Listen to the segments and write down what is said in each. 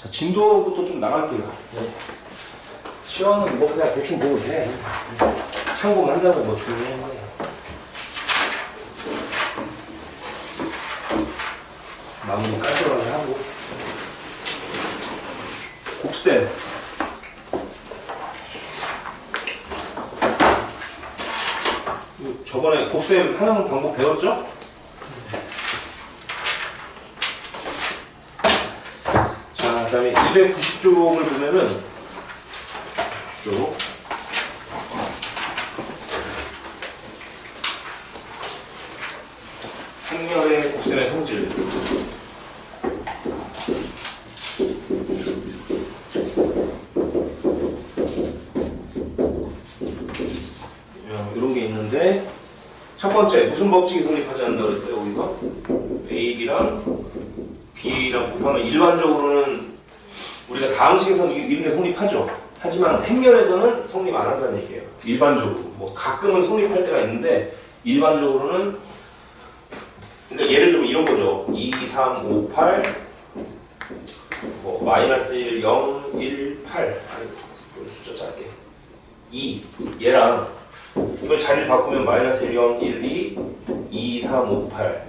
자, 진도부터 좀 나갈게요. 네. 시험은 뭐 그냥 대충 보면 돼. 참고만 한다고 뭐 중요해. 마무리 깔끔하게 하고. 곱셈. 저번에 곱셈 하는 방법 배웠죠? 자, 그 다음에 290쪽을 보면은 쪽 행렬의 곱셈의 성질. 이런 게 있는데, 첫 번째 무슨 법칙이 성립하지 않는다고 그랬어요? 여기서 AB랑 BA랑 곱하면 일반적으로는 우리가 다항식에서는 이런 게 성립하죠. 하지만 행렬에서는 성립 안 한다는 얘기예요. 일반적으로. 뭐 가끔은 성립할 때가 있는데 일반적으로는, 그러니까 예를 들면 이런 거죠. 2, 3, 5, 8 뭐 마이너스 1, 0, 1, 8 숫자 짧게 2 얘랑 이걸 자리를 바꾸면 마이너스 1, 0, 1, 2, 2, 3, 5, 8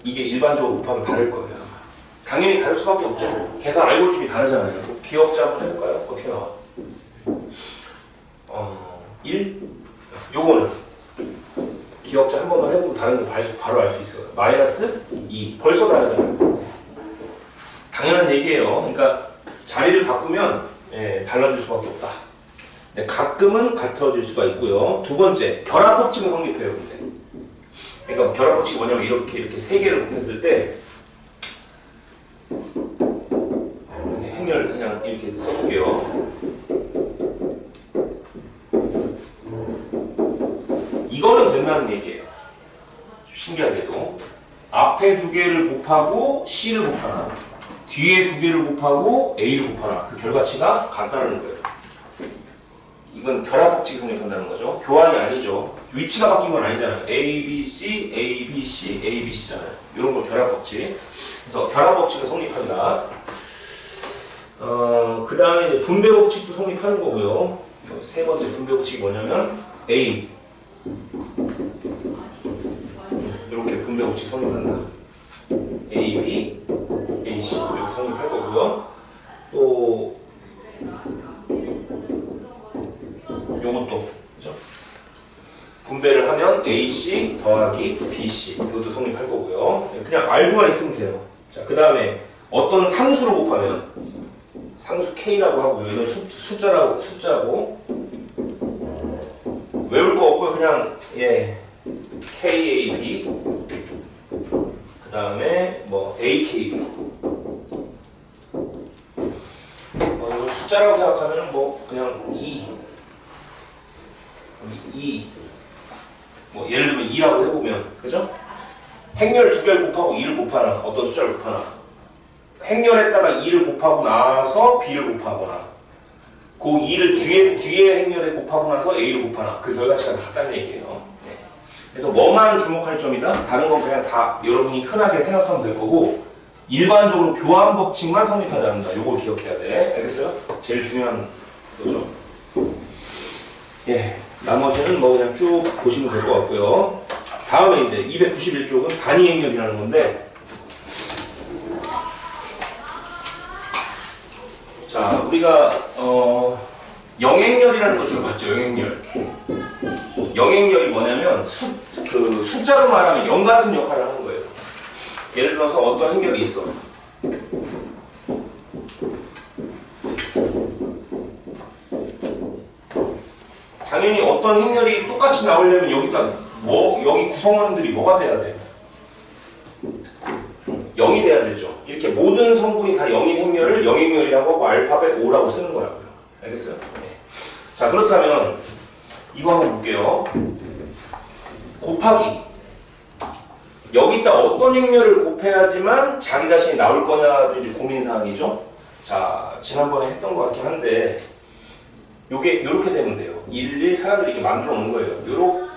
이게 일반적으로 곱하면 다를 거예요. 당연히 다를 수밖에 없죠. 계산 알고리즘이 다르잖아요. 기억자 한번 해볼까요? 어떻게 나와? 1? 요거는 기억자 한 번만 해보면 다른 거 바로 알 수 있어요. 마이너스 2 벌써 다르잖아요. 당연한 얘기예요. 그러니까 자리를 바꾸면 달라질 수밖에 없다. 네, 가끔은 같아질 수가 있고요. 두 번째, 결합법칙은 성립해요. 근데. 그러니까 결합법칙이 뭐냐면 이렇게 세 개를 곱했을 때 행렬 그냥 이렇게 써볼게요. 이거는 된다는 얘기예요. 신기하게도 앞에 두 개를 곱하고 C를 곱하나 뒤에 두 개를 곱하고 A를 곱하나 그 결과치가 같다는 거예요. 이건 결합법칙이 성립한다는 거죠. 교환이 아니죠. 위치가 바뀐 건 아니잖아요. A, B, C, A, B, C, A, B, C잖아요. 이런 걸 결합법칙. 그래서 결합법칙은 성립한다. 그 다음에 이제 분배법칙도 성립하는 거고요. 세 번째 분배법칙이 뭐냐면 A. 이렇게 분배법칙 성립한다. A, B, A, C 이렇게 성립할 거고요. 또 요것도 그죠? 분배를 하면 AC 더하기 BC 이것도 성립할 거고요. 그냥 알고만 있으면 돼요. 자, 그 다음에 어떤 상수를 곱하면 상수 K라고 하고요. 이건 숫자고 외울 거 없고요. 그냥 KAB 그 다음에 뭐 AKB 이건 숫자라고 생각하면 뭐 그냥 2 뭐 예를 들면 2라고 해보면 그죠? 행렬 두 개를 곱하고 2를 곱하나 어떤 숫자를 곱하나 행렬에 따라 2를 곱하고 나서 B를 곱하거나 그 2를 뒤에 행렬에 곱하고 나서 A를 곱하나 그 결과치가 같다는 얘기예요. 네. 그래서 뭐만 주목할 점이다? 다른 건 그냥 다 여러분이 흔하게 생각하면 될 거고 일반적으로 교환 법칙만 성립하지 않는다. 요걸 기억해야 돼. 알겠어요? 제일 중요한 거죠. 예. 나머지는 뭐 그냥 쭉 보시면 될 것 같고요. 다음에 이제 291쪽은 단위 행렬이라는 건데, 자, 우리가 영행렬이라는 걸 들어봤죠. 영행렬. 영행렬이 뭐냐면 숫자로 말하면 0 같은 역할을 하는 거예요. 예를 들어서 어떤 행렬이 있어. 당연히 어떤 행렬이 똑같이 나오려면 여기 구성원들이 뭐가 돼야 돼? 0이 돼야 되죠. 이렇게 모든 성분이 다 0인 행렬을 영행렬이라고 하고 알파벳 O라고 쓰는 거라고요. 알겠어요? 네. 자, 그렇다면 이거 한번 볼게요. 곱하기. 여기다 어떤 행렬을 곱해야지만 자기 자신이 나올 거냐도 이제 고민사항이죠. 자, 지난번에 했던 것 같긴 한데 요게 요렇게 되면 돼요. 일일이 사람들이 이렇게 만들어 놓은 거예요.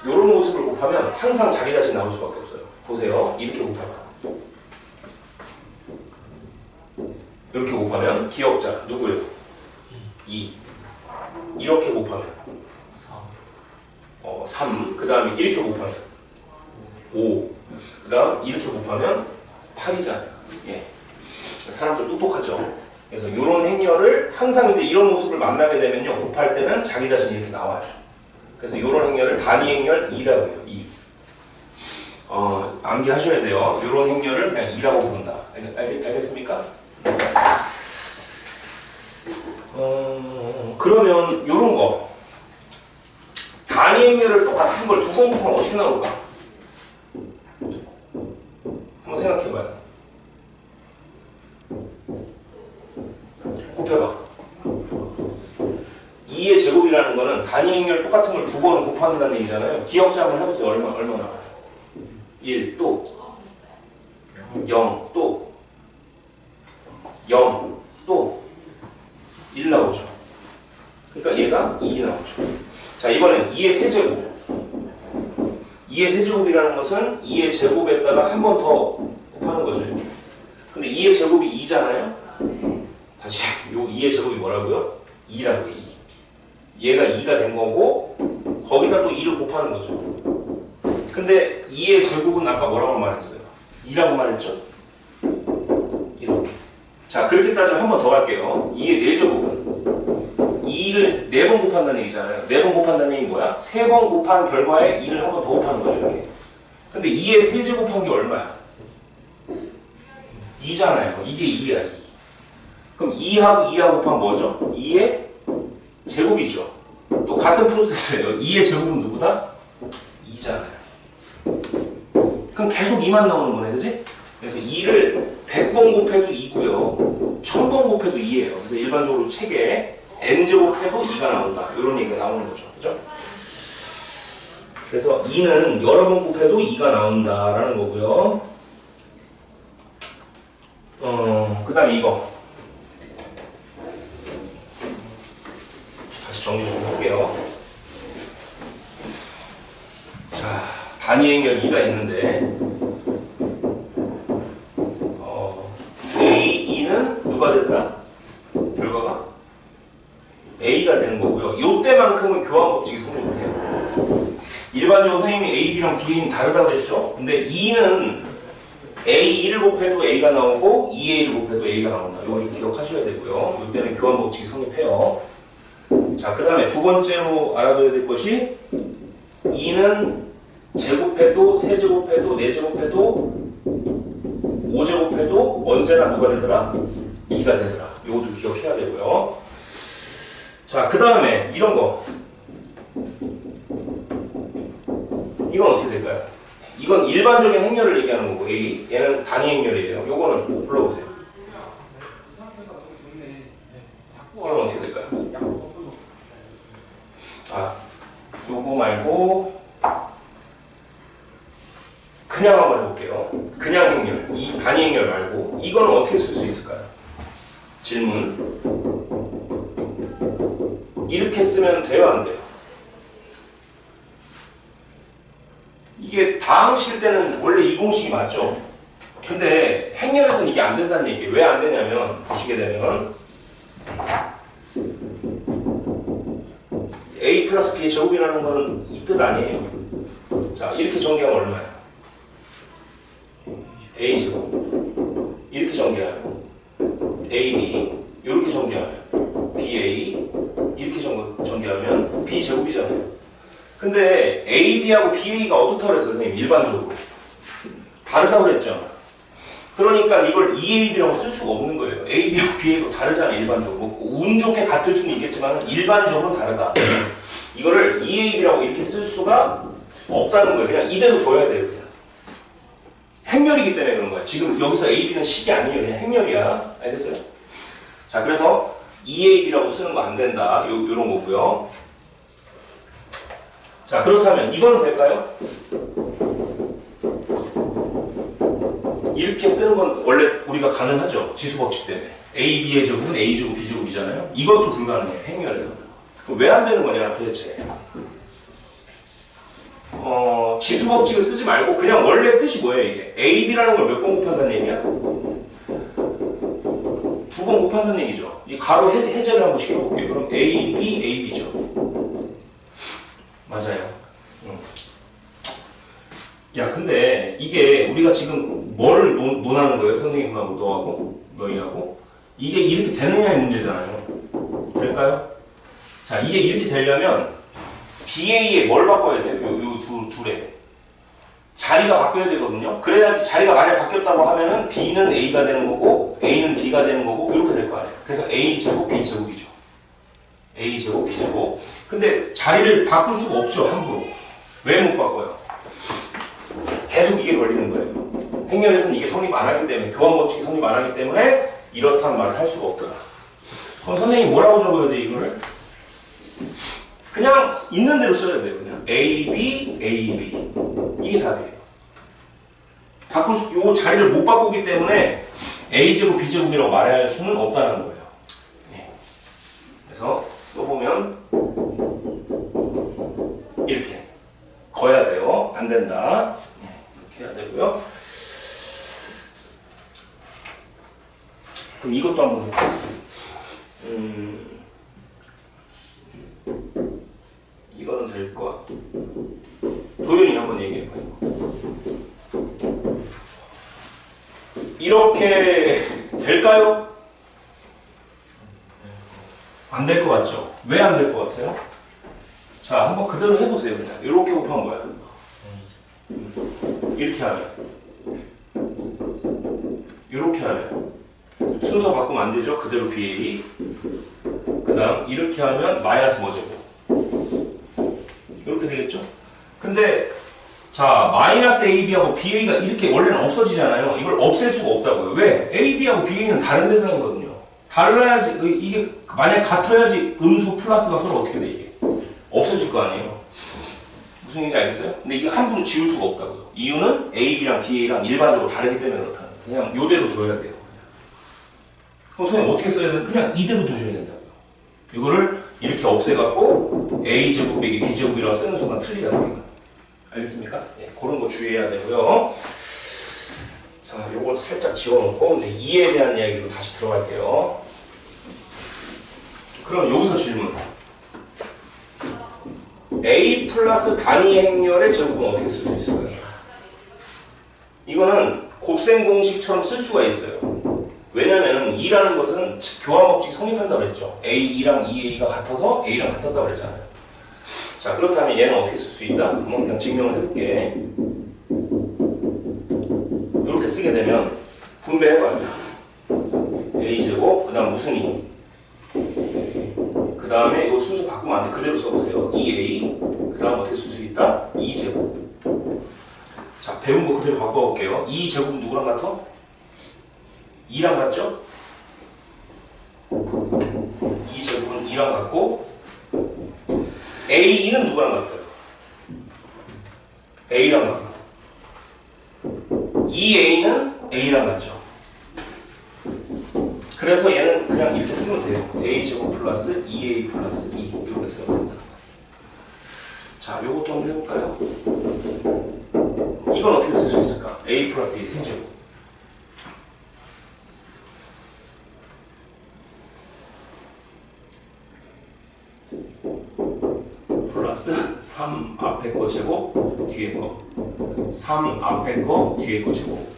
요런 모습을 곱하면 항상 자기 자신 나올 수밖에 없어요. 보세요. 이렇게 곱하면 이렇게 곱하면 기억자 누구예요? 2. 이렇게 곱하면 3. 그 다음에 이렇게 곱하면 5. 그 다음 이렇게 곱하면 8이잖아요. 예. 사람들 똑똑하죠. 그래서 이런 행렬을 항상 이제 이런 모습을 만나게 되면요, 곱할 때는 자기 자신이 이렇게 나와요. 그래서 이런 행렬을 단위 행렬 2라고 해요. 2. 암기하셔야 돼요. 이런 행렬을 그냥 2라고 부른다. 알겠습니까? 그러면 이런 거 단위 행렬을 똑같은 걸 두 번 곱하면 어떻게 나올까? 한번 생각해봐요. 곱해봐. 2의 제곱이라는 거는 단위 행렬 똑같은 걸 두 번 곱한다는 얘기잖아요. 기억자 한번 해보세요. 얼마나? 1, 또 0, 또 0, 또 1 나오죠. 그러니까 얘가 2 나오죠. 자, 이번엔 2의 세제곱. 2의 세제곱이라는 것은 2의 제곱에다가 한 번 더 곱하는 거죠. 이렇게. 근데 2의 제곱이 2잖아요. 다시 요 2의 제곱이 뭐라고요? 2라고요. 2. 얘가 2가 된 거고 거기다 또 2를 곱하는 거죠. 근데 2의 제곱은 아까 뭐라고 말했어요? 2라고 말했죠? 이렇게. 자, 그렇게 따지면 한 번 더 할게요. 2의 4제곱은 2를 4번 곱한다는 얘기잖아요. 4번 곱한다는 얘기 뭐야? 3번 곱한 결과에 2를 한 번 더 곱하는 거예요. 이렇게. 근데 2의 세제곱한 게 얼마야? 2잖아요. 이게 2야. 2. 그럼 2하고 2하고 곱하면 뭐죠? 2의 제곱이죠. 또 같은 프로세스예요. 2의 제곱은 누구다? 2잖아요. 그럼 계속 2만 나오는 거네, 그지? 그래서 2를 100번 곱해도 2고요. 1000번 곱해도 2예요. 그래서 일반적으로 책에 n제곱 해도 2가 나온다. 이런 얘기가 나오는 거죠. 그죠? 그래서 2는 여러 번 곱해도 2가 나온다라는 거고요. 그 다음에 이거. 다시 정리 좀 해볼게요. 자, 단위 행렬 2가 있는데, A2는 누가 되더라? 결과가? A가 되는 거고요. 요때만큼은 교환법칙이 성립을 해요. 일반적으로 선생님이 A, B랑 B는 다르다고 했죠? 근데 2는 A2를 곱해도 A가 나오고 2A를 곱해도 A가 나온다. 이거 좀 기억하셔야 되고요. 이때는 교환법칙이 성립해요. 자, 그 다음에 두 번째로 알아둬야 될 것이 2는 제곱해도, 세제곱해도, 네제곱해도, 5제곱해도 언제나 누가 되더라? 2가 되더라. 이것도 기억해야 되고요. 자, 그 다음에 이런 거. 이건 어떻게 될까요? 이건 일반적인 행렬을 얘기하는 거고, A. 얘는 단위 행렬이에요. 요거는 불러보세요. 이건 어떻게 될까요? 아, 요거 말고 그냥 한번 해볼게요. 그냥 행렬, 이 단위 행렬 말고 이거는 어떻게 쓸 수 있을까요? 질문. 이렇게 쓰면 돼요, 안 돼요? 이게 다항식일 때는 원래 이 공식이 맞죠? 근데 행렬에서는 이게 안 된다는 얘기예요. 왜 안 되냐면 보시게 되면 A 플러스 B의 제곱이라는 건 이 뜻 아니에요. 자, 이렇게 전개하면 얼마야? A 제곱. 이렇게 전개하면 AB. 이렇게 전개하면 BA. 이렇게 전개하면 B 제곱이잖아요. 근데 AB하고 BA가 어떻다고 그랬어요, 선생님? 일반적으로. 다르다고 그랬죠? 그러니까 이걸 EAB라고 쓸 수가 없는 거예요. AB하고 BA도 다르잖아요, 일반적으로. 운 좋게 같을 수는 있겠지만 일반적으로는 다르다. 이거를 EAB라고 이렇게 쓸 수가 없다는 거예요. 그냥 이대로 둬야 돼요, 그냥. 행렬이기 때문에 그런 거야. 지금 여기서 AB는 식이 아니에요. 그냥 행렬이야. 알겠어요? 자, 그래서 EAB라고 쓰는 거 안 된다. 요런 거고요. 자, 그렇다면 이거는 될까요? 이렇게 쓰는 건 원래 우리가 가능하죠. 지수법칙 때문에. A, B의 제곱은 A 제곱, B 제곱이잖아요. 이것도 불가능해요. 행렬에서. 그럼 왜 안 되는 거냐, 도대체. 지수법칙을 쓰지 말고 그냥 원래 뜻이 뭐예요, 이게? A, B라는 걸 몇 번 곱한다는 얘기야? 두 번 곱한다는 얘기죠. 이 가로 해제를 한번 시켜볼게요. 그럼 AB, AB죠. 맞아요. 야, 근데 이게 우리가 지금 뭐를 논하는 거예요? 선생님하고 너하고 너희하고 이게 이렇게 되느냐의 문제잖아요. 될까요? 자, 이게 이렇게 되려면 BA에 뭘 바꿔야 돼요? 요 둘에 자리가 바뀌어야 되거든요. 그래야지 자리가 만약 바뀌었다고 하면은 B는 A가 되는 거고 A는 B가 되는 거고 이렇게 될 거 아니에요. 그래서 A제곱 B제곱이죠. A제곱 B제곱. 근데 자리를 바꿀 수가 없죠. 함부로. 왜 못 바꿔요? 계속 이게 걸리는 거예요. 행렬에서는 이게 성립 안 하기 때문에, 교환법칙이 성립 안 하기 때문에 이렇다는 말을 할 수가 없더라. 그럼 선생님이 뭐라고 적어야 돼, 이거를? 그냥 있는 대로 써야 돼요. 그냥 A, B, A, B. 이게 답이에요. 요 자리를 못 바꾸기 때문에 A제곱, B제곱이라고 말할 수는 없다는 거예요. 네. 그래서 써보면 이렇게 거야 돼요. 안 된다. 네. 이렇게 해야 되고요. 그럼 이것도 한번 해볼게요. 이거는 될 것 같아. 도윤이 한번 얘기해봐요. 이렇게 될까요? 안 될 것 같죠? 왜 안 될 것 같아요? 자, 한번 그대로 해보세요. 그냥 이렇게 곱한 거야. 이렇게 하면, 이렇게 하면 순서 바꾸면 안 되죠? 그대로 BA. 그 다음 이렇게 하면 마이너스 뭐제곱. 이렇게 되겠죠? 근데 자, 마이너스 AB하고 BA가 이렇게 원래는 없어지잖아요. 이걸 없앨 수가 없다고요. 왜? AB하고 BA는 다른 대상이거든요. 달라야지, 이게 만약 같아야지 음수 플러스가 서로 어떻게 돼, 이게? 없어질 거 아니에요. 무슨 얘기인지 알겠어요? 근데 이게 함부로 지울 수가 없다고요. 이유는 AB랑 BA랑 일반적으로 다르기 때문에 그렇다는 거예요. 그냥 요대로 둬야 돼요. 그럼 선생님 어떻게 써야 되나? 그냥 이대로 두셔야 된다고요. 이거를 이렇게 없애갖고 A제곱 빼기 B제곱이라고 쓰는 순간 틀리다고요. 알겠습니까? 네, 그런 거 주의해야 되고요. 자, 요걸 살짝 지워놓고 이제 2에 대한 이야기로 다시 들어갈게요. 그럼 여기서 질문. A 플러스 단위 행렬의 제곱은 어떻게 쓸 수 있을까요? 이거는 곱셈 공식처럼 쓸 수가 있어요. 왜냐면은 2라는 것은 교환법칙이 성립한다고 그랬죠. A2랑 2A가 같아서 A랑 같았다고 그랬잖아요. 자, 그렇다면 얘는 어떻게 쓸 수 있다? 한번 그냥 증명을 해볼게. 이렇게 쓰게 되면 분배해봐요. A제곱, 그 다음 무슨 2? 그 다음에 이 순서 바꾸면 안 돼. 그대로 써보세요. 2A, 그 다음 어떻게 쓸 수 있다? 2제곱. 자, 배운 거 그대로 바꿔볼게요. 2제곱은 누구랑 같아? 2랑 같죠? 2제곱은 2랑 같고 A2는 누구랑 같아요? A랑 같고 2A는 A랑 같죠? 그래서 얘는 그냥 이렇게 쓰면 돼요. A제곱 플러스 2A 플러스 2 이렇게 쓰면 된다. 자, 요것도 한번 해볼까요? 이건 어떻게 쓸 수 있을까? A 플러스 2 세제곱 플러스 3 앞에 거 제곱 뒤에 거 3 앞에 거 뒤에 거 제곱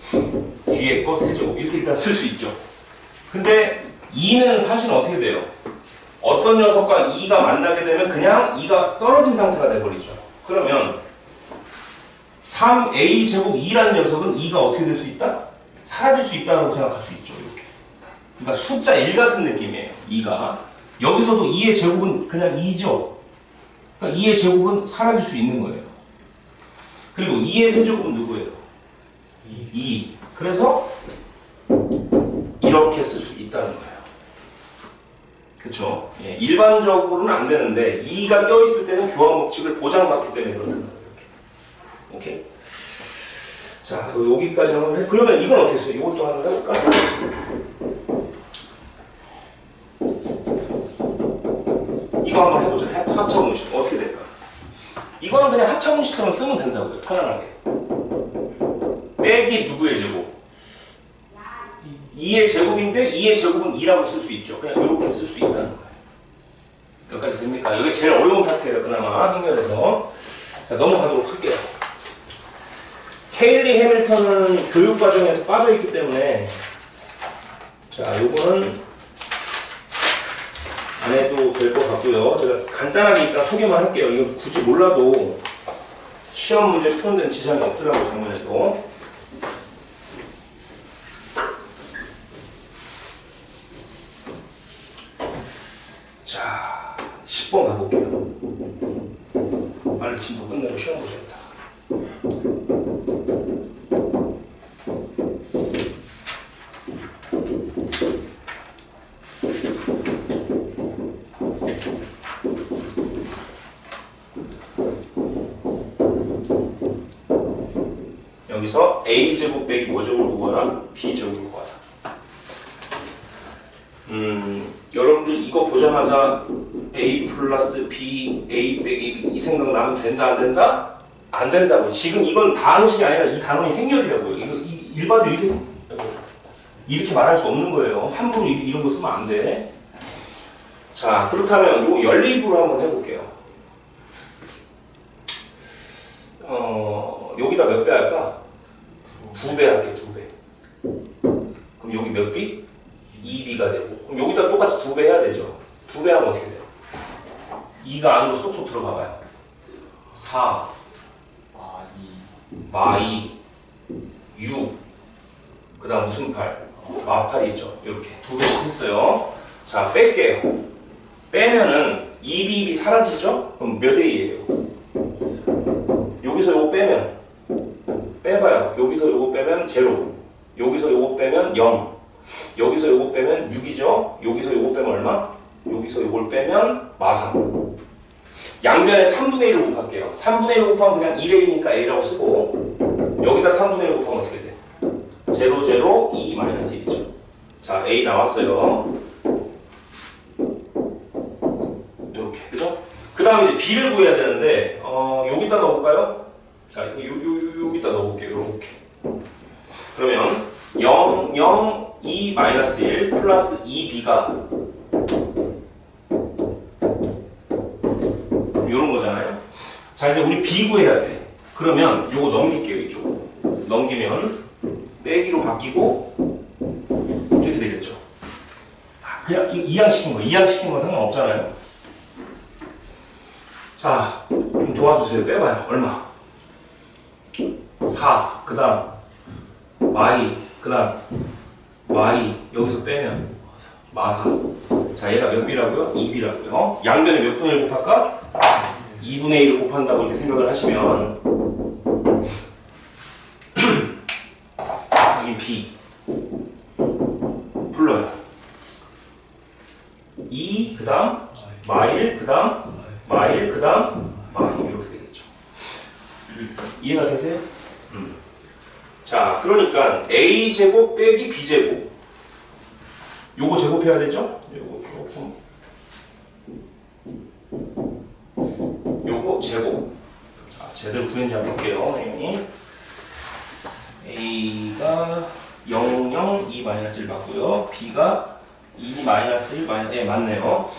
뒤에 거 세제곱 이렇게 일단 쓸 수 있죠. 근데 2는 사실 어떻게 돼요? 어떤 녀석과 2가 만나게 되면 그냥 2가 떨어진 상태가 돼버리죠. 그러면 3a 제곱 2라는 녀석은 2가 어떻게 될 수 있다? 사라질 수 있다고 생각할 수 있죠. 이렇게. 그러니까 숫자 1 같은 느낌이에요. 2가. 여기서도 2의 제곱은 그냥 2죠. 그러니까 2의 제곱은 사라질 수 있는 거예요. 그리고 2의 세제곱은 누구예요? 2. 그래서 이렇게 쓸 수 있다는 거예요. 그쵸? 예, 일반적으로는 안 되는데 2가 껴있을 때는 교환법칙을 보장받기 때문에 그렇다는 거예요. 이렇게. 오케이? 자, 여기까지 한번 해. 그러면 이건 어떻게 써요? 이것도 한번 해볼까? 이거 한번 해보자. 합차분식 어떻게 될까? 이거는 그냥 합차분식처럼 쓰면 된다고요. 편안하게. 빼기 누구의 제곱? 2의 2의 제곱인데 2의 제곱은 2라고 쓸 수 있죠. 그냥 이렇게 쓸 수 있다는 거예요. 여기까지 됩니까? 이게 제일 어려운 파트예요. 그나마 행렬에서. 자, 넘어가도록 할게요. 케일리 해밀턴은 교육 과정에서 빠져있기 때문에 자, 요거는 안 해도 될 것 같고요. 제가 간단하게 일단 소개만 할게요. 이거 굳이 몰라도 시험 문제 푸는 데는 지장이 없더라고요, 작년에도. 자, 10번 가볼게요. 빨리 진도 끝내고 시험 보셔야겠다. 여기서 a제곱 빼기 뭐제곱을 구하라? b제곱을 구하라. 여러분들 이거 보자마자 a 플러스 b, a 빼기 b 이 생각 나면 된다 안 된다? 안 된다고요. 지금 이건 다항식이 아니라 이 단원이 행렬이라고요. 이거 일반적으로 이렇게 말할 수 없는 거예요. 함부로 이런 거 쓰면 안 돼. 자, 그렇다면 이거 연립으로 한번 해볼게요. 여기다 몇 배 할까? 2배 할게, 2배. 그럼 여기 몇 비? 2b가 되고. 그럼 여기다 똑같이 2배 해야 되죠. 2배 하면 어떻게 돼요? 2가 안으로 쏙쏙 들어가봐요. 4 마2 6 그 다음 무슨 8? 마8이 있죠. 이렇게 2배씩 했어요. 자, 뺄게요. 빼면은 2b 사라지죠? 그럼 몇 a예요? 여기서 요거 빼면 빼봐요. 여기서 요거 빼면 0, 여기서 요거 빼면 0, 여기서 요거 빼면 6이죠. 여기서 요거 빼면 얼마? 여기서 요걸 빼면 마3. 양변에 3분의 1을 곱할게요. 3분의 1을 곱하면 그냥 1a니까 a라고 쓰고, 여기다 3분의 1을 곱하면 어떻게 돼? 0, 0, 2, 마이너스 1이죠. 자, a 나왔어요. 이렇게, 그죠? 그 다음에 이제 b를 구해야 되는데, 여기다 넣어볼까요? 자, 여기다 넣어볼게요. 이렇게. 그러면 0, 0, 2, 마이너스 1 플러스 2b가 이런 거잖아요. 자, 이제 우리 b 구해야 돼. 그러면 요거 넘길게요. 이쪽. 넘기면 빼기로 바뀌고 이렇게 되겠죠. 그냥 이항시킨 거예요. 이항시킨 건 상관없잖아요. 자, 좀 도와주세요. 빼봐요. 얼마? 4, 그 다음 마이, 그 다음 마이, 여기서 빼면 마4. 자, 얘가 몇 b라고요? 2b라고요. 양변에 몇 분의 1 곱할까? 2분의 1을 곱한다고 이렇게 생각을 하시면 여기 b 불러요. 2, 그 다음 마1, 그 다음 마1, 그 다음 마2 이렇게 되겠죠. 이해가 되세요? 자, 그러니까 a제곱 빼기 b제곱 요거 제곱해야 되죠? 요거 조금 요거 제곱. 자, 제대로 구했는지 한번 볼게요. a가 0, 0, 2, 마이너스 1 받고요. b가 2, 마이너스 1, 마이너스, 네, 맞네요.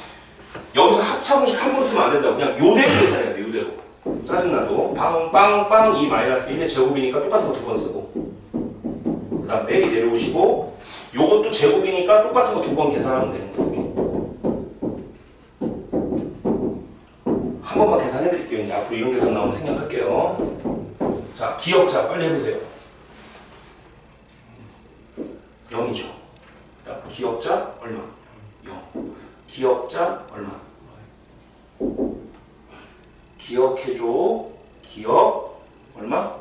여기서 합차공식 함부로 쓰면 안 된다고. 그냥 요대로 계산해야 돼, 요대로. 짜증나도. 빵, 2, 마이너스 1의 제곱이니까 똑같은 거 두 번 쓰고. 그 다음 빼기 내려오시고, 요것도 제곱이니까 똑같은 거 두 번 계산하면 되는 거. 이렇게. 한 번만 계산해 드릴게요. 이제 앞으로 이런 계산 나오면 생략할게요. 자, 기억자 빨리 해보세요. 0이죠. 자, 기억자 얼마? 0. 기억자 얼마? 기억해줘. 기억 얼마?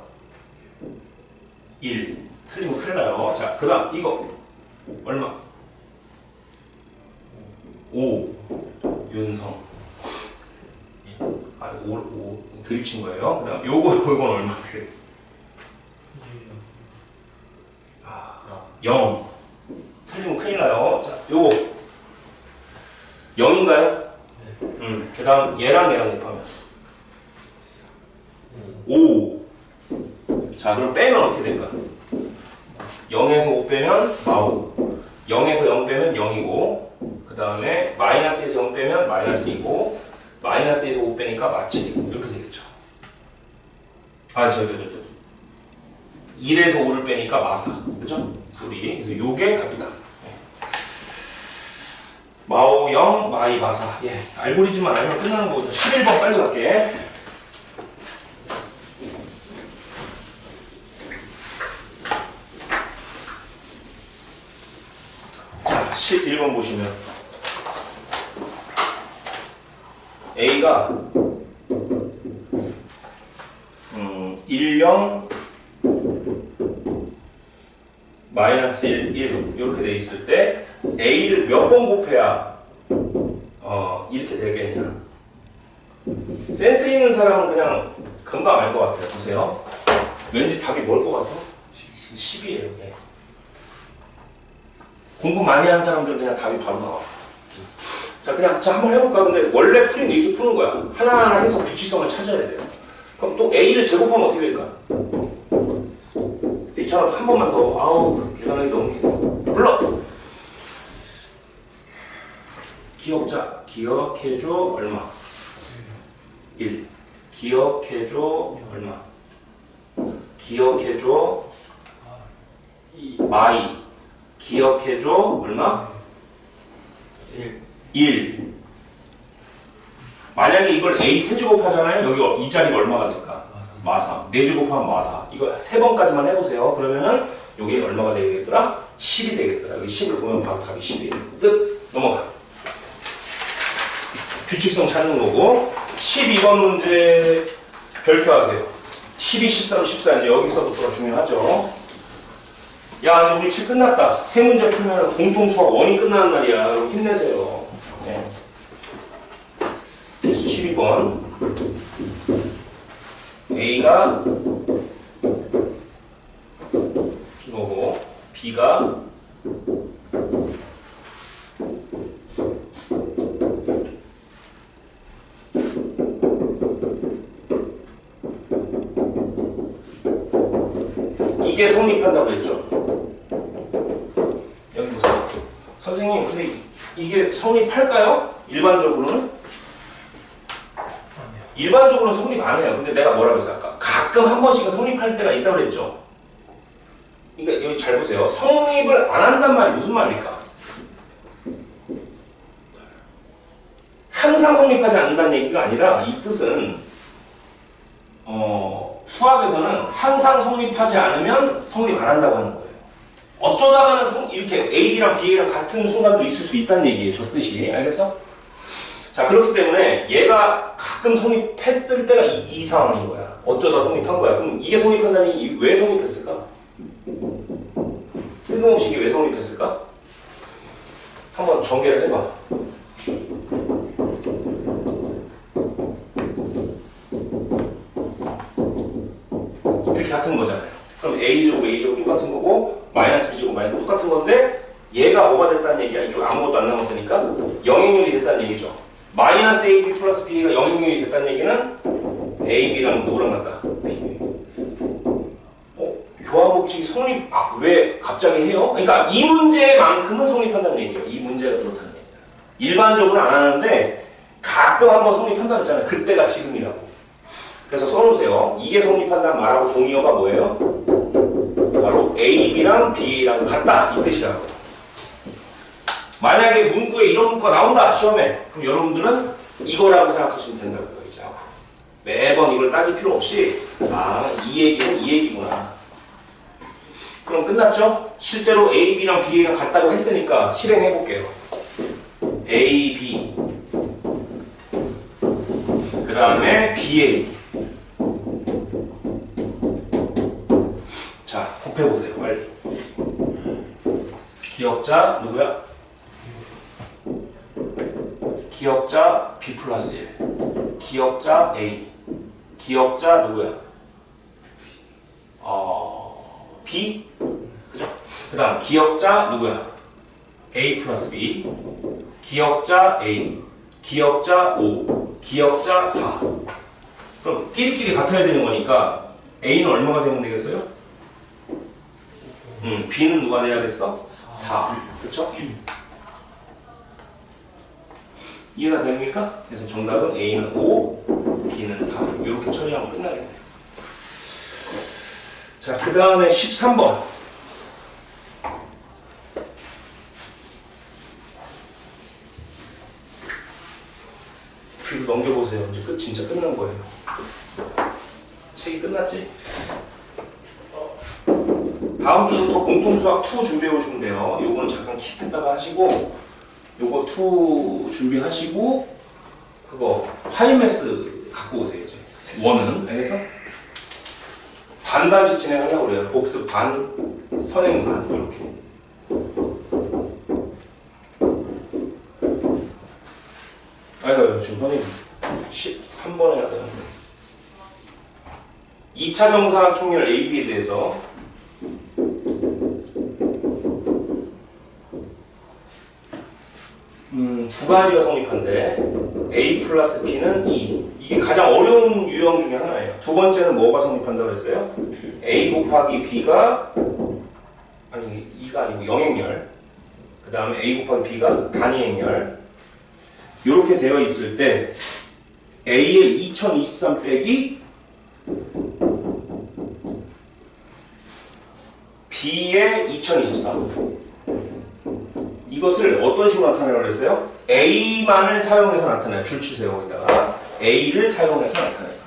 1. 틀리면 큰일 나요. 자, 그 다음 이거 얼마? 5. 윤성. 아, 5 드립친 거예요. 그 다음 이건 얼마 돼? 0. 틀리면 큰일 나요. 자, 요거 0인가요? 그 다음 얘랑 곱하면 5. 자, 그럼 빼면 어떻게 될까? 0에서 5 빼면 마5. 0에서 0 빼면 0이고 그 다음에 마이너스에서 0 빼면 마이너스이고 마이너스에서 5 빼니까 마칠이고 이렇게 되겠죠. 1에서 5를 빼니까 마사. 그죠? 소리. 그래서 요게 답이다. 마오 0, 마이 마사. 예. 알고리즘만 알면 끝나는 거거든. 11번 빨리 갈게. 자, 11번 보시면 A가 10 마이너스 1, 1 이렇게 돼 있을 때 A를 몇 번 곱해야 이렇게 되겠냐. 센스 있는 사람은 그냥 금방 알 것 같아요. 보세요. 왠지 답이 뭘 것 같아? 10이에요. 예. 공부 많이 한 사람들은 그냥 답이 바로 나와. 자, 그냥 한번 해볼까? 근데 원래 풀이는 이렇게 푸는 거야. 하나하나 해서 규칙성을 찾아야 돼요. 그럼 또 A를 제곱하면 어떻게 될까? 이처럼 한 번만 더. 아우, 계산하기 너무 힘들어. 불러! 기억자. 기억해줘. 얼마? 1. 기억해줘. 얼마? 기억해줘. 마이. 기억해줘. 얼마? 1. 만약에 이걸 A 세제곱 하잖아요. 여기 이 자리가 얼마가 될까? 마사. 4제곱하면 마사. 이거 3번까지만 해보세요. 그러면은 여기 얼마가 되겠더라? 10이 되겠더라. 여기 10을 보면 바로 답이 10이에요. 끝. 넘어가. 규칙성 찾는 거고 12번 문제 별표하세요. 12, 13, 14 이제 여기서부터가 중요하죠. 야, 이제 우리 책 끝났다. 세 문제 풀면 공통수학 원이 끝나는 날이야. 그럼 힘내세요. 네. 12번 A가 이거고 B가 이게 성립한다고 했죠. 여기 보세요. 선생님, 근데 이게 성립할까요? 일반적으로는? 일반적으로는 성립 안 해요. 근데 내가 뭐라고 했어 아까? 가끔 한 번씩은 성립할 때가 있다고 그랬죠. 그러니까 여기 잘 보세요. 성립을 안 한단 말이 무슨 말입니까? 항상 성립하지 않는다는 얘기가 아니라 이 뜻은 수학에서는 항상 성립하지 않으면 성립 안 한다고 하는 거예요. 어쩌다가는 이렇게 A랑 B랑 같은 순간도 있을 수 있다는 얘기예요. 저 뜻이. 알겠어? 자, 그렇기 때문에 얘가 가끔 성립했을 때가 이 상황인 거야. 어쩌다 성립한 거야. 그럼 이게 성립한다는 얘기 왜 성립했을까? 뜬금없이 이게 왜 성립했을까? 한번 전개를 해봐. 이렇게 같은 거잖아요. 그럼 A제곱 똑같은 거고 마이너스 B제곱 마이너스 똑같은 건데 얘가 뭐가 됐다는 얘기야? 이쪽 아무것도 안 남았으니까 영행률이 됐다는 얘기죠. 마이너스 AB 플러스 B가 영행률이 됐다는 얘기는 AB랑 누구랑 같다? 교환법칙이 성립, 왜 갑자기 해요? 그러니까 이 문제만큼은 성립한다는 얘기예요. 이 문제가 그렇다는 얘기예요. 일반적으로 안 하는데 가끔 한번 성립한다고 했잖아요. 그때가 지금이라고. 그래서 써놓으세요. 이게 성립한다는 말하고 동의어가 뭐예요? 바로 AB랑 BA랑 같다 이 뜻이라고. 만약에 문구에 이런 문구가 나온다 시험에 그럼 여러분들은 이거라고 생각하시면 된다고요. 이제 앞으로 매번 이걸 따질 필요 없이 이 얘기는 이 얘기구나. 그럼 끝났죠? 실제로 A, B랑 BA랑 같다고 했으니까 실행해 볼게요. A, B 그 다음에 BA. 자, 곱해보세요 빨리. 기억자 누구야? 기억자 B 플러스 1 기억자 A 기억자 누구야? B? 그죠? 그 다음 기억자 누구야? A 플러스 B 기억자 A 기억자 5 기억자 4 그럼 끼리끼리 같아야 되는 거니까 A는 얼마가 되면 되겠어요? B는 누가 돼야겠어? 4. 그렇죠? 이해가 됩니까? 그래서 정답은 A는 5, B는 4. 이렇게 처리하면 끝나겠네요. 자, 그 다음에 13번. 뒤로 넘겨보세요. 이제 진짜 끝난 거예요. 책이 끝났지? 다음 주부터 공통수학 2 준비해 오시면 돼요. 요거는 잠깐 킵했다가 하시고, 요거 2 준비하시고, 그거 하이매스 갖고 오세요. 이제 원은 알겠어? 반반씩 진행하려고 그래요. 복습 반, 선행 반 이렇게. 아이고 지금 선생님 13번 해야 되는데 2차 정사각 총열 AB에 대해서 두 가지가 성립한데 A 플러스 B는 2. 이게 가장 어려운 유형 중에 하나예요. 두 번째는 뭐가 성립한다고 했어요? A 곱하기 B가 아니 2가 아니고 영행열, 그 다음에 A 곱하기 B가 단위행열. 이렇게 되어 있을 때 A의 2023 빼기 B의 2024. 이것을 어떤 식으로 나타내라고 했어요? A만을 사용해서 나타내요. 줄치세요. 거기다가 A를 사용해서 나타내요.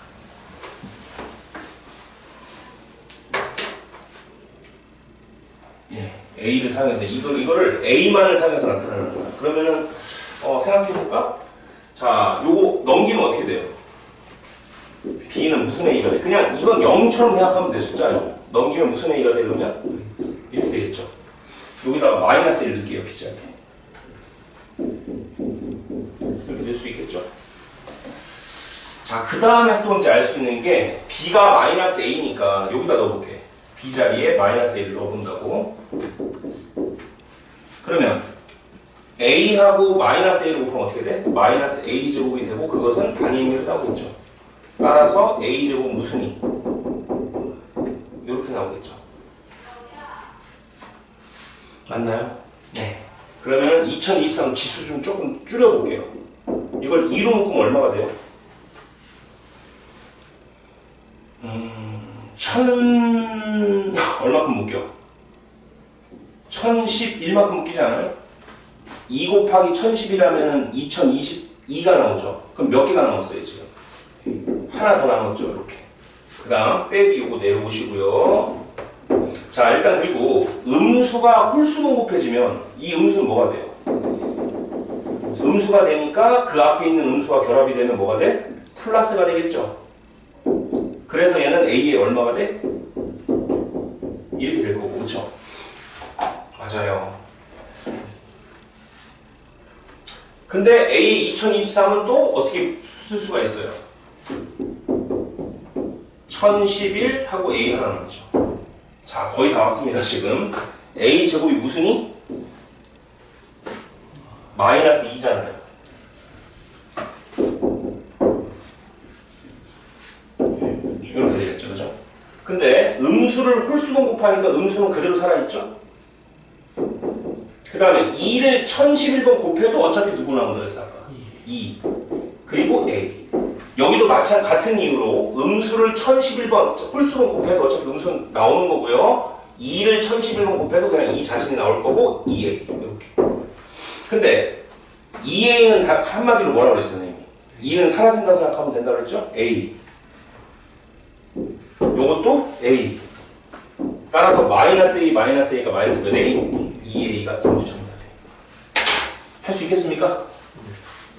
네, A를 사용해서 이거를 A만을 사용해서 나타내는 거야. 그러면은 생각해볼까? 자, 요거 넘기면 어떻게 돼요? B는 무슨 A가 돼? 그냥 이건 0처럼 생각하면 돼. 숫자요. 넘기면 무슨 A가 돼? 그러면 이렇게 되겠죠. 여기다가 마이너스 1 넣을게요. B자리에. 이렇게 낼 수 있겠죠. 자, 그 다음에 또 이제 알 수 있는 게 B가 마이너스 A니까 여기다 넣어볼게. B자리에 마이너스 A를 넣어본다고. 그러면 A하고 마이너스 A를 곱하면 어떻게 돼? 마이너스 A제곱이 되고 그것은 단위행렬을 따고 있죠. 따라서 A제곱 무슨 2? 이렇게 나오겠죠. 맞나요? 네. 그러면 2023 지수 좀 조금 줄여볼게요. 이걸 2로 묶으면 얼마가 돼요? 얼마큼 묶여? 1011만큼 묶이지 않아요? 2 곱하기 1010이라면 2022가 나오죠. 그럼 몇 개가 남았어요, 지금? 하나 더 남았죠, 이렇게. 그 다음, 빼기 요거 내려오시고요. 자, 일단 그리고 음수가 홀수로 곱해지면 이 음수는 뭐가 돼요? 음수가 되니까 그 앞에 있는 음수와 결합이 되면 뭐가 돼? 플러스가 되겠죠. 그래서 얘는 A에 얼마가 돼? 이렇게 될 거고, 그쵸? 맞아요. 근데 A 2023은 또 어떻게 쓸 수가 있어요? 1011 하고 A 하나 남죠. 자, 거의 다 왔습니다, 지금. A 제곱이 무슨 2? 마이너스 2잖아요. 이렇게 되겠죠, 그죠? 근데 음수를 홀수로 곱하니까 음수는 그대로 살아있죠? 그 다음에 2를 1011번 곱해도 어차피 누구 나온다 그랬어, 아까? 2. 그리고 A. 여기도 마찬가지 같은 이유로 음수를 1011번 홀수로 곱해도 어차피 음수는 나오는 거고요. 2를 1011번 곱해도 그냥 2 자신이 나올 거고 2A 이렇게. 근데 2A는 다 한마디로 뭐라고 그랬어요, 선생님이? 2는 사라진다 생각하면 된다고 그랬죠? A. 요것도 A. 따라서 마이너스 A, 마이너스 A가 마이너스 몇 A? 2A가 문제 정답이에요. 할 수 있겠습니까?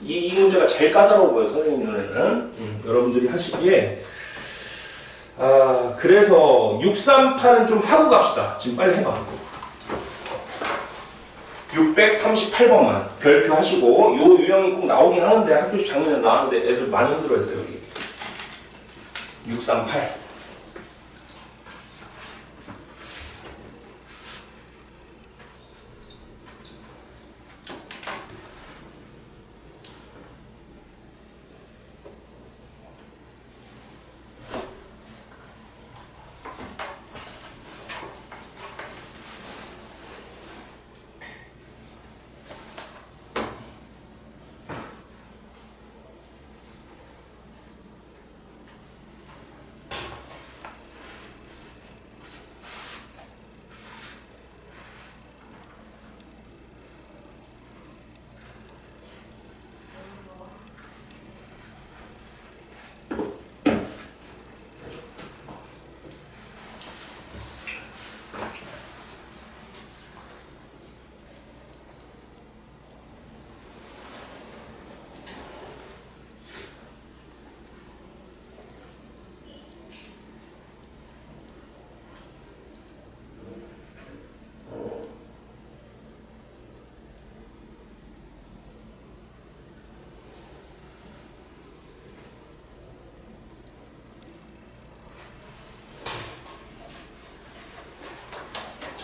이 문제가 제일 까다로워 보여요, 선생님 눈에는. 여러분들이 하시기에. 그래서 638은 좀 하고 갑시다. 지금 빨리 해봐. 638번만 별표 하시고, 요 유형이 꼭 나오긴 하는데, 학교식 작년에 나왔는데 애들 많이 힘들어 했어요, 여기. 638.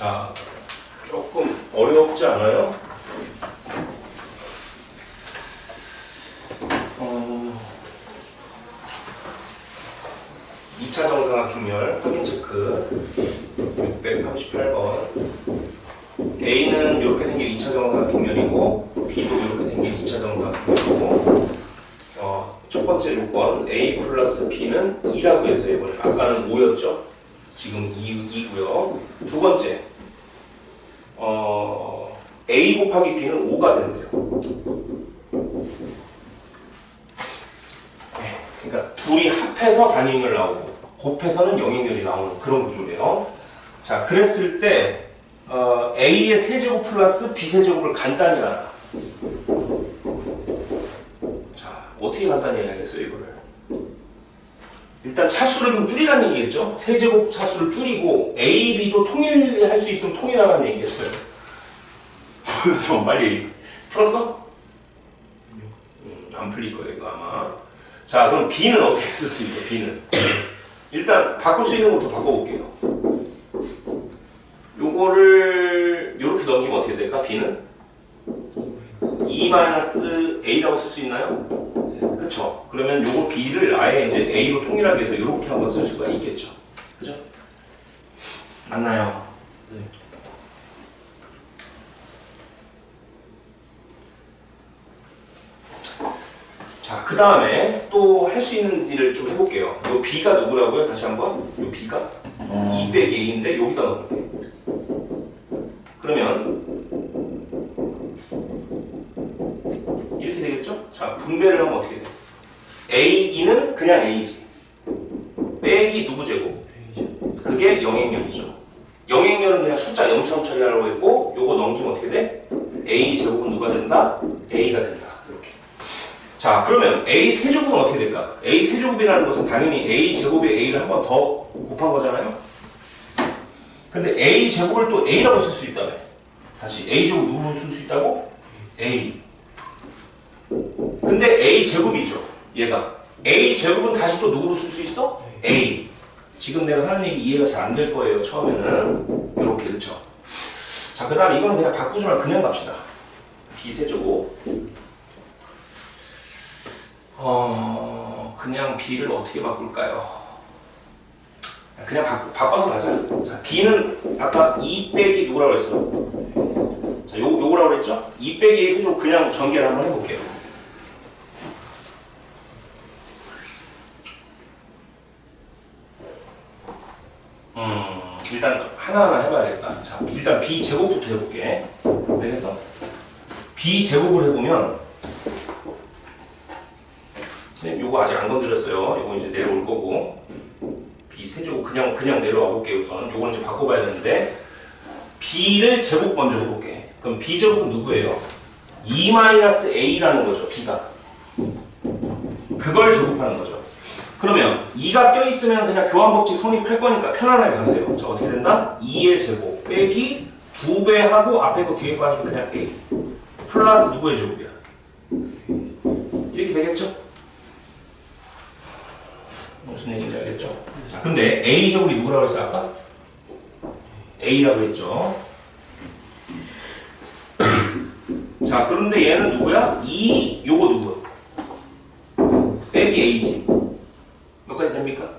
자, 조금 어렵지 않아요? 2차 정사각형열 확인 체크 638번. A는 이렇게 생긴 2차 정사각형열이고 B도 이렇게 생긴 2차 정사각형열이고 첫 번째 요건 A 플러스 B는 2라고 했어요. 이번에 아까는 5였죠. 지금 2고요. 두 번째 A 곱하기 B는 5가 된대요. 그러니까 둘이 합해서 단위행렬 나오고 곱해서는 영행렬이 나오는 그런 구조래요. 자, 그랬을 때 A의 세제곱 플러스 B 세제곱을 간단히 알아. 자, 어떻게 간단히 해야겠어요, 이거를? 일단 차수를 좀 줄이라는 얘기겠죠? 세제곱 차수를 줄이고 A, B도 통일할 수 있으면 통일하라는 얘기겠어요. 그래서 빨리 풀었어? 안 풀릴 거예요, 이거 아마. 자, 그럼 B는 어떻게 쓸 수 있어, B는? 일단 바꿀 수 있는 것부터 바꿔볼게요. 요거를 요렇게 넘기면 어떻게 될까, B는? 2-A라고 쓸 수 있나요? 그쵸? 그러면 요거 B를 아예 이제 A로 통일하기 위해서 요렇게 한번 쓸 수가 있겠죠. 그죠? 맞나요? 네. 자, 그 다음에 또 할 수 있는지를 좀 해볼게요. 요 B가 누구라고요? 다시 한번. 요 B가 200A인데 여기다 넣을게. 그러면 이렇게 되겠죠? 자, 분배를 하면 어떻게 돼? A2는 그냥 A지. 빼기 누구 제곱? 그게 영행렬이죠. 영행렬은 그냥 숫자 0처럼 처리하라고 했고 요거 넘기면 어떻게 돼? A 제곱은 누가 된다? A가 된다. 이렇게. 자, 그러면 A 세제곱은 어떻게 될까? A 세제곱이라는 것은 당연히 A 제곱에 A를 한 번 더 곱한 거잖아요? 근데 A 제곱을 또 A라고 쓸 수 있다며. 다시 A 제곱 누구로 쓸 수 있다고? A. 근데 A 제곱이죠. 얘가. A 제곱은 다시 또 누구로 쓸 수 있어? A. 지금 내가 하는 얘기 이해가 잘 안 될 거예요. 처음에는. 이렇게, 그렇죠? 자, 그 다음에 이거는 그냥 바꾸지 말고 그냥 갑시다. B 세제곱. 그냥 B를 어떻게 바꿀까요? 그냥 바꿔서 가자. 자, B는 아까 2 빼기 누구라고 했어? 자, 요거라고 그랬죠? 2 빼기 A 세제곱 그냥 전개를 한번 해볼게요. 일단 하나하나 해봐야겠다. 자, 일단 B 제곱부터 해볼게. 알겠어? B 제곱을 해보면 요거 아직 안 건드렸어요. 요거 이제 내려올 거고 B 세제곱 그냥 내려와 볼게요. 우선 요거는 이제 바꿔봐야 되는데 B를 제곱 먼저 해볼게. 그럼 B 제곱은 누구예요? 2-A라는 거죠. B가 그걸 제곱하는 거죠. 그러면 2가 껴있으면 그냥 교환법칙 성립할 거니까 편안하게 가세요. 자, 어떻게 된다? 2의 제곱 빼기 2배 하고 앞에 거 뒤에 거 하니까 그냥 A 플러스 누구의 제곱이야? 이렇게 되겠죠? 무슨 얘기인지 알겠죠? 자, 근데 A 제곱이 누구라고 했어 아까? A라고 했죠. 자, 그런데 얘는 누구야? 요거 누구? 빼기 A지. 몇 가지 됩니까?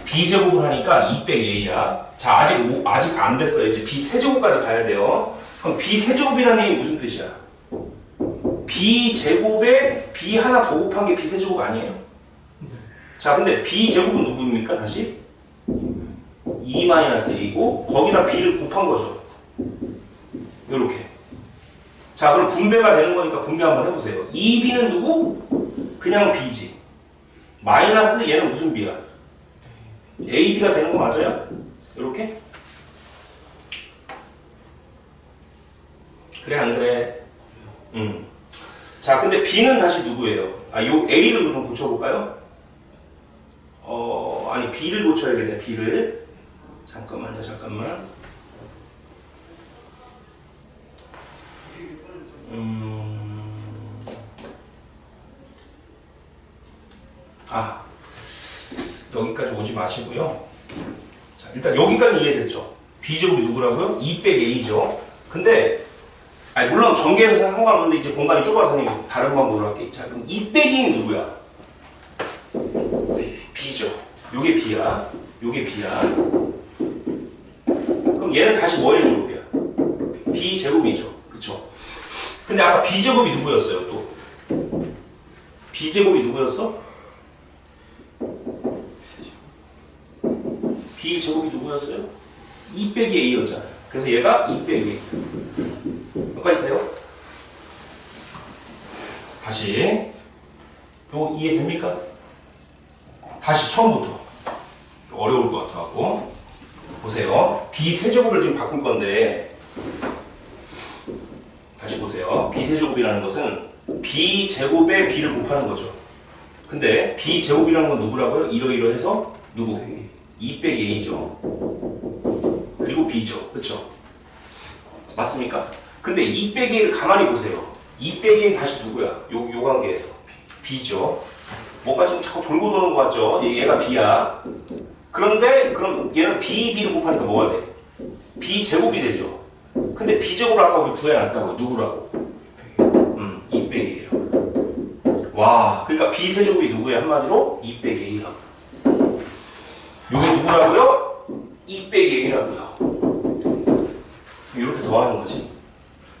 B제곱을 하니까 2 빼기 A야. 자, 아직 안 됐어요. 이제 B 세제곱까지 가야 돼요. 그럼 B 세제곱이라는 얘기 무슨 뜻이야? B 제곱에 B 하나 더 곱한 게 B 세제곱 아니에요? 자, 근데 B 제곱은 누구입니까? 다시 2-A고 거기다 B를 곱한 거죠. 요렇게. 자, 그럼 분배가 되는 거니까 분배 한번 해보세요. 2B는 누구? 그냥 B지. 마이너스 얘는 무슨 B야? AB가 되는 거 맞아요? 요렇게? 그래 안 그래? 자, 근데 B는 다시 누구예요? 요 A를 좀 고쳐볼까요? 아니 B를 고쳐야겠네. B를 잠깐만. 여기까지 오지 마시고요. 자, 일단 여기까지 이해됐죠? B제곱이 누구라고요? 2 빼기 A죠. 근데 아니 물론 전개에서 상관없는데 이제 공간이 좁아서 다른 방법으로 할게. 자 그럼 2 빼기는 누구야? B죠. 요게 B야. 요게 B야. 그럼 얘는 다시 뭐의 제곱이야? B제곱이죠. 그쵸? 근데 아까 B제곱이 누구였어요 또? B제곱이 누구였어? B제곱이 누구였어요? 2 빼기 A였잖아요. 그래서 얘가 2 빼기 A. 여기까지 돼요? 다시 요거 이해됩니까? 다시 처음부터 어려울 것 같아갖고 보세요. B 세제곱을 지금 바꿀 건데 다시 보세요. B 세제곱이라는 것은 B 제곱에 B를 곱하는 거죠. 근데 B 제곱이라는 건 누구라고요? 이러이러해서 누구? 2 빼기 A죠. 그리고 B죠. 그쵸? 맞습니까? 근데 2 빼기 A를 가만히 보세요. 2 빼기 A는 다시 누구야? 요 관계에서 B죠. 뭔가 지금 자꾸 돌고 도는 거 같죠? 얘가 B야. 그런데 그럼 얘는 B를 곱하니까 뭐가 돼? B 제곱이 되죠. 근데 B 제곱을 아까 우리 구해놨다고. 누구라고? 2 빼기 A라고. 와, 그러니까 B 세제곱이 누구야? 한마디로 2 빼기 A라고. 요게 누구라고요? 2 빼기 A라고요. 이렇게 더하는 거지.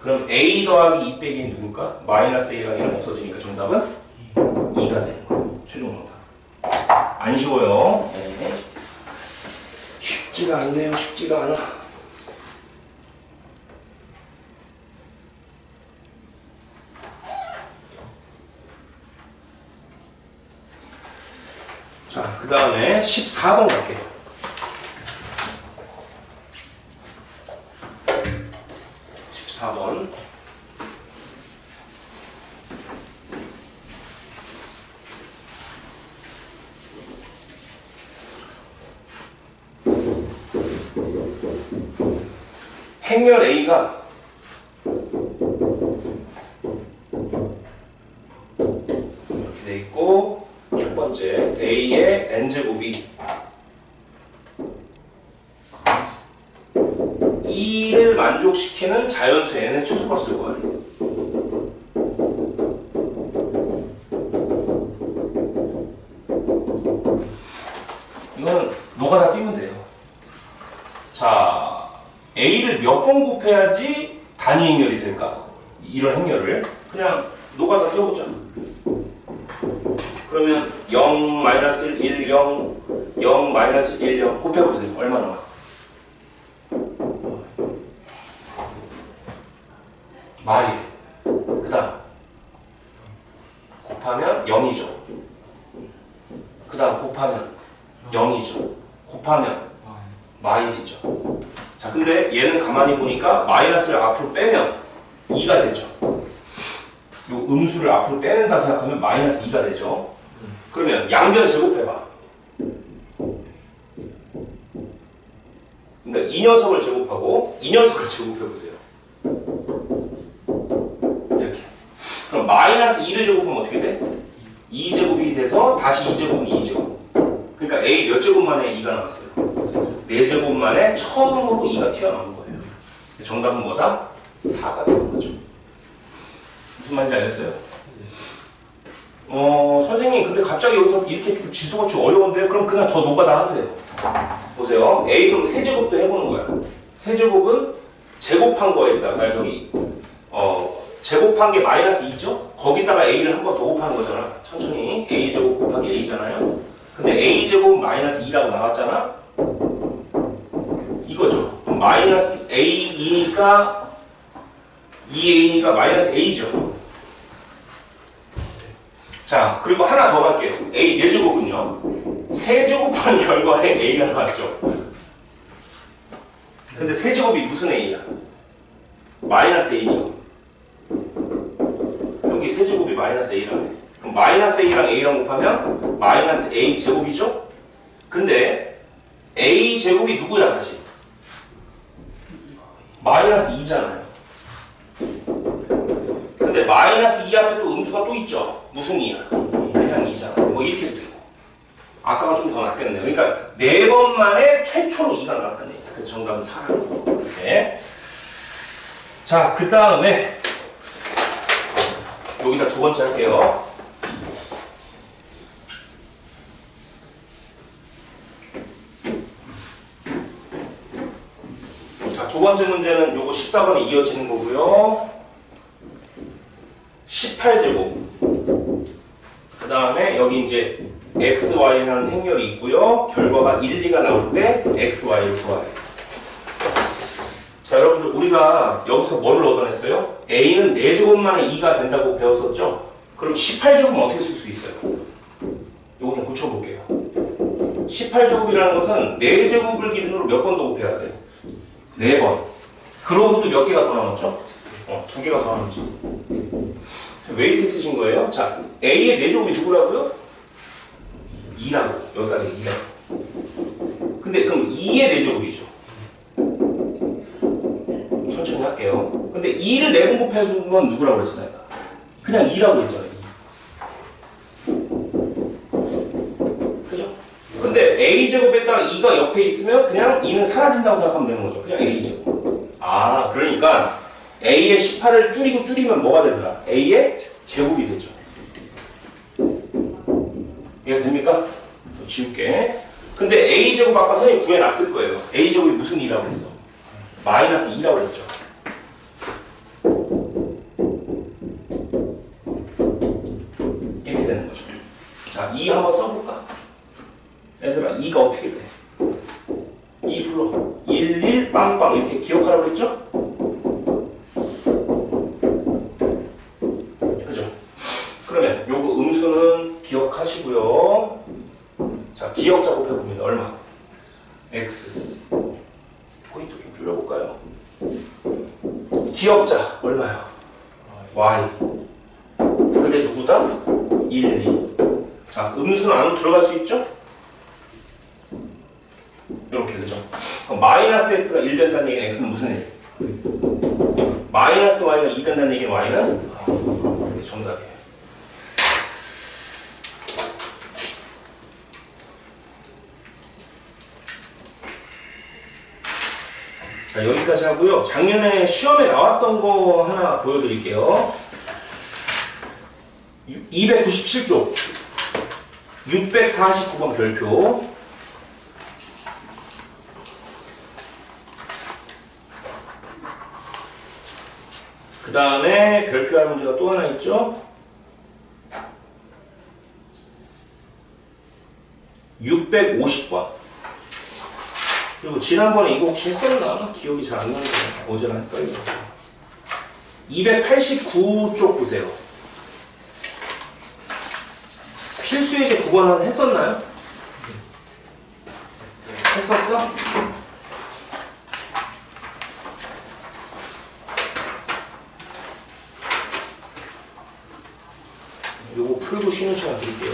그럼 A 더하기 2 빼기는 누굴까? 마이너스 A랑 A랑 없어지니까 정답은 2가 되는 거예요. 최종 정답. 안 쉬워요. 네. 쉽지가 않네요. 쉽지가 않아. 자, 그 다음에 14번 갈게요. 14번. 행렬 A가 이렇게 돼 있고 첫 번째 A의 n제곱이 2를 만족시키는 자연수 n의 최소값을 구하래. 이건 노가다 띄면 돼요. 자, A를 몇 번 곱해야지 단위 행렬이 될까? 이런 행렬을 그냥 노가다 띄워보자. 그러면 0, -1, 1, 0, 0, -1, 0 곱해보세요. 얼마 나와? 마일. 그 다음 곱하면 0이죠. 그 다음 곱하면 0이죠. 곱하면 마일이죠. 자, 근데 얘는 가만히 보니까 마이너스를 앞으로 빼면 2가 되죠. 요 음수를 앞으로 빼낸다 생각하면 마이너스 2가 되죠. 그러면 양변 제곱해봐. 그러니까 이 녀석을 제곱하고 이 녀석을 제곱해보세요. 이렇게. 그럼 마이너스 2를 제곱하면 어떻게 돼? 2제곱이 돼서 다시 2제곱은 2제곱. 그러니까 A 몇 제곱 만에 2가 나왔어요? 4제곱 만에 처음으로 2가 튀어나온 거예요. 정답은 뭐다? 4가 되는 거죠. 무슨 말인지 알겠어요? 선생님 근데 갑자기 여기서 이렇게 좀 지수가 좀 어려운데 그럼 그냥 더 노가다 하세요. 보세요. A 그럼 세제곱도 해보는 거야. 세제곱은 제곱한 거에다가 제곱한 게 마이너스 2죠? 거기다가 A를 한 번 더 곱하는 거잖아. 천천히 A제곱 곱하기 A잖아요. 근데 A제곱은 마이너스 2라고 나왔잖아? 이거죠. 그럼 마이너스 A2니까 2A니까 마이너스 A죠. 자, 그리고 하나 더 갈게요. A 4제곱은요. 세제곱한 결과에 A가 나왔죠. 근데 세제곱이 무슨 A야? 마이너스 A죠. 여기 세제곱이 마이너스 A라네. 그럼 마이너스 A랑 A랑 곱하면 마이너스 A 제곱이죠? 근데 A 제곱이 누구야 다시? 마이너스 2잖아요. 근데 마이너스 2 앞에 또 음수가 또 있죠. 무슨 2야? 그냥 2잖아. 뭐 이렇게도 되고. 아까가 좀 더 낫겠네요. 그러니까 4번 만에 최초로 2가 나왔다는 얘기야. 그래서 정답은 4라고. 네. 자, 그 다음에 여기다 두 번째 할게요. 자, 두 번째 문제는 요거 14번에 이어지는 거고요. 18제곱. 그 다음에 여기 이제 XY라는 행렬이 있고요. 결과가 1, 2가 나올 때 XY를 구하래. 자, 여러분들 우리가 여기서 뭘 얻어냈어요? A는 4제곱만에 2가 된다고 배웠었죠? 그럼 18제곱은 어떻게 쓸 수 있어요? 이거 좀 고쳐볼게요. 18제곱이라는 것은 4제곱을 기준으로 몇 번 더 곱해야 돼? 4번. 그러고도 몇 개가 더 남았죠? 2개가 더 남았지. 왜 이렇게 쓰신 거예요? 자, A의 4제곱이 누구라고요? 2라고. 여기까지 2라고. 근데 그럼 2의 4제곱이죠. 천천히 할게요. 근데 2를 4번 곱해준 건 누구라고 했어, 내가? 그냥 2라고 했잖아요. 2. 그죠? 근데 A제곱에다가 2가 옆에 있으면 그냥 2는 사라진다고 생각하면 되는 거죠. 그냥 A제곱. 아, 그러니까 A의 18을 줄이면 뭐가 되더라? A의 제곱이 되죠. 이해가 됩니까? 지울게. 근데 A제곱 아까 선생님이 구해놨을 거예요. A제곱이 무슨 2라고 했어? 마이너스 2라고 했죠. 이렇게 되는 거죠. 자, 2 한번 써볼까? 얘들아, 2가 어떻게 돼? 2 불러. 1, 1, 빵빵 이렇게 기억하라고 그랬죠? 그죠? 그러면 요거 음수는 기억하시고요. 자, 기억 작업해봅니다. 얼마? X. 포인트 좀 줄여볼까요? 기억자 얼마요? Y. 근데 누구다? 1, 2. 자, 음수는 안으로 들어갈 수 있죠? 이렇게, 그죠? 그럼 마이너스 X가 1 된다는 얘기는 X는 무슨 일? 마이너스 Y가 2 된다는 얘기는 Y는? 이게 정답이에요. 자, 여기까지 하고요. 작년에 시험에 나왔던 거 하나 보여드릴게요. 297쪽 649번 별표. 그 다음에 별표할 문제가 또 하나 있죠. 650번. 그리고 지난번에 이거 혹시 했었나? 기억이 잘 안 나는데 어제랑 헷갈려. 289쪽 보세요. 필수예제 9번은 했었나요? 했었어? 요거 풀고 쉬는 시간 드릴게요.